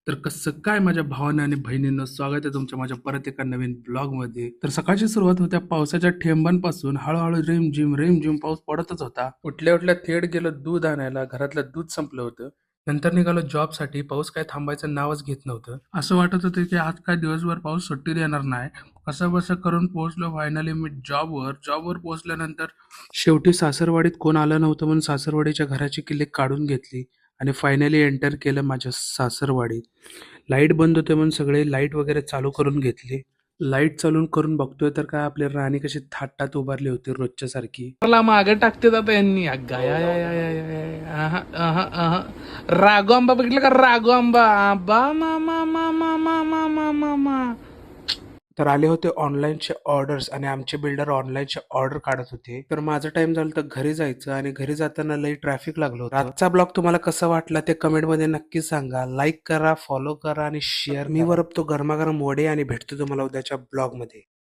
तर कसं काय माझ्या भावानं आणि बहिणींनो, स्वागत आहे तुमच्या माझ्या परत एका नवीन ब्लॉगमध्ये. तर सकाळची सुरुवात होत्या पावसाच्या थेंबांपासून. हळूहळू रिमझिम पाऊस पडतच होता. उठल्या उठल्या थेट गेलो दूध आणायला. घरातलं दूध संपलं होतं. नंतर निघालो जॉबसाठी. पाऊस काय थांबायचं नावच घेत नव्हतं. असं वाटत होतं की आज काय दिवसभर पाऊस सुट्टी देणार नाही. कसं करून पोहोचलो फायनली मी जॉबवर. जॉबवर पोहोचल्यानंतर शेवटी सासरवाडीत कोण आलं नव्हतं म्हणून सासरवाडीच्या घराची किल्ली काढून घेतली आणि फायनली एंटर केलं माझ्या सासरवाडीत. लाईट बंद होते म्हणून सगळे लाईट वगैरे चालू करून घेतली. लाईट चालू करून बघतोय तर काय आपली राणी कशी थाटात उभारली होती रोजच्या सारखी. ला मागे टाकते आता यांनी राघू आंबा बघितलं का? राघू आंबा आंबा मा मा मा मा मा मा मा मा मा. तर आले होते ऑनलाईनचे ऑर्डर्स आणि आमचे बिल्डर ऑनलाईनचे ऑर्डर काढत होते. तर माझं टाइम झालं तर घरी जायचं आणि घरी जाताना लई ट्रॅफिक लागलं होतं. आजचा ब्लॉग तुम्हाला कसा वाटला ते कमेंटमध्ये नक्की सांगा. लाईक करा, फॉलो करा आणि शेअर. मी वरपतो गरमागरम वडे आणि भेटतो तुम्हाला उद्याच्या ब्लॉगमध्ये.